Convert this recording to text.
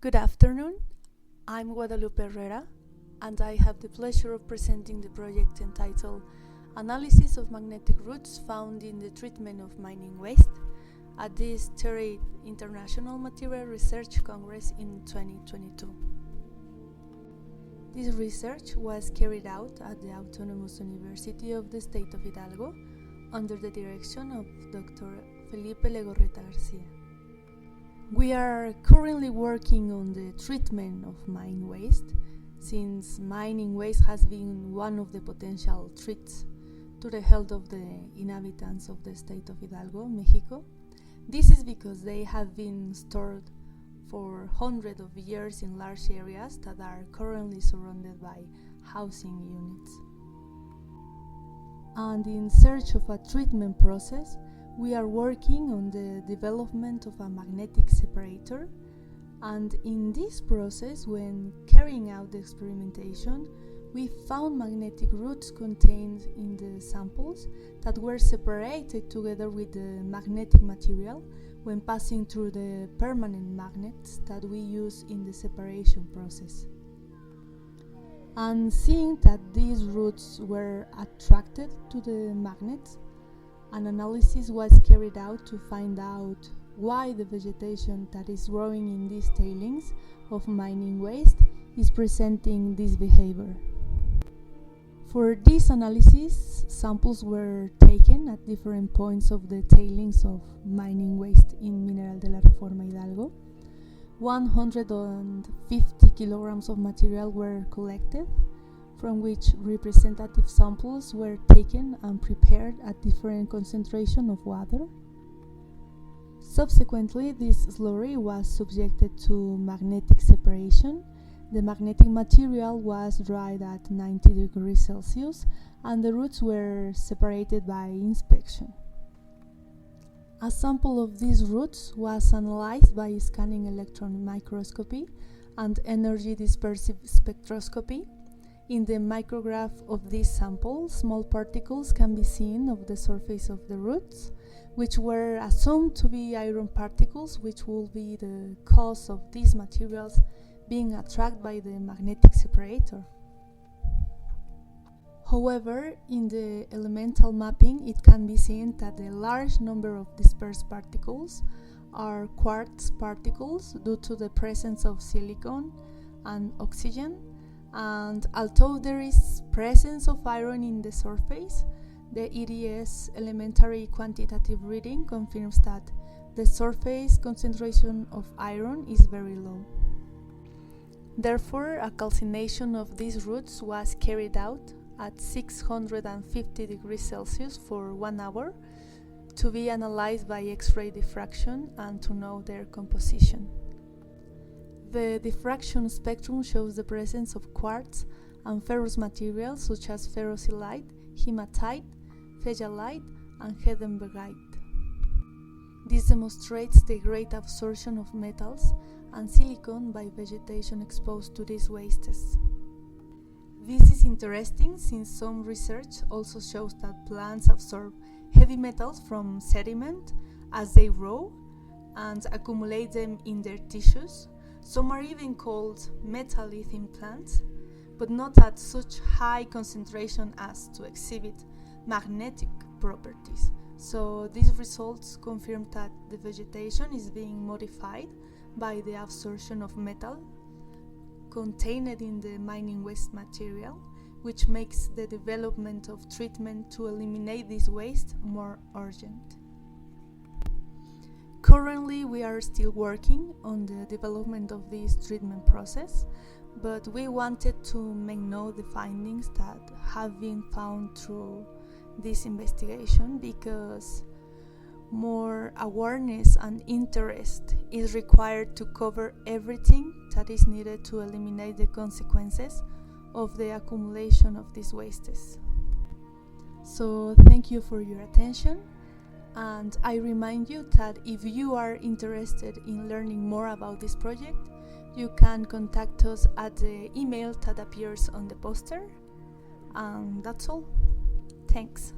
Good afternoon, I'm Guadalupe Herrera, and I have the pleasure of presenting the project entitled Analysis of Magnetic Roots Found in the Treatment of Mining Waste at this 30th International Material Research Congress in 2022. This research was carried out at the Autonomous University of the State of Hidalgo under the direction of Dr. Felipe Legorreta Garcia. We are currently working on the treatment of mine waste, since mining waste has been one of the potential threats to the health of the inhabitants of the state of Hidalgo, Mexico. This is because they have been stored for hundreds of years in large areas that are currently surrounded by housing units. And in search of a treatment process, we are working on the development of a magnetic separator, and in this process, when carrying out the experimentation, we found magnetic roots contained in the samples that were separated together with the magnetic material when passing through the permanent magnets that we use in the separation process. And seeing that these roots were attracted to the magnets, an analysis was carried out to find out why the vegetation that is growing in these tailings of mining waste is presenting this behavior. For this analysis, samples were taken at different points of the tailings of mining waste in Mineral de la Reforma Hidalgo. 150 kilograms of material were collected, from which representative samples were taken and prepared at different concentration of water. Subsequently, this slurry was subjected to magnetic separation. The magnetic material was dried at 90 degrees Celsius, and the roots were separated by inspection. A sample of these roots was analyzed by scanning electron microscopy and energy dispersive spectroscopy. In the micrograph of this sample, small particles can be seen of the surface of the roots, which were assumed to be iron particles, which will be the cause of these materials being attracted by the magnetic separator. However, in the elemental mapping, it can be seen that a large number of dispersed particles are quartz particles due to the presence of silicon and oxygen. And although there is presence of iron in the surface, the EDS elementary quantitative reading confirms that the surface concentration of iron is very low. Therefore, a calcination of these roots was carried out at 650 degrees Celsius for 1 hour to be analyzed by X-ray diffraction and to know their composition. The diffraction spectrum shows the presence of quartz and ferrous materials such as ferrocylite, hematite, pegallite, and hedenbergite. This demonstrates the great absorption of metals and silicon by vegetation exposed to these wastes. This is interesting since some research also shows that plants absorb heavy metals from sediment as they grow and accumulate them in their tissues. Some are even called metal-lithium plants, but not at such high concentration as to exhibit magnetic properties. So these results confirm that the vegetation is being modified by the absorption of metal contained in the mining waste material, which makes the development of treatment to eliminate this waste more urgent. Currently, we are still working on the development of this treatment process, but we wanted to make known the findings that have been found through this investigation because more awareness and interest is required to cover everything that is needed to eliminate the consequences of the accumulation of these wastes. So, thank you for your attention. And I remind you that if you are interested in learning more about this project, you can contact us at the email that appears on the poster. And that's all. Thanks.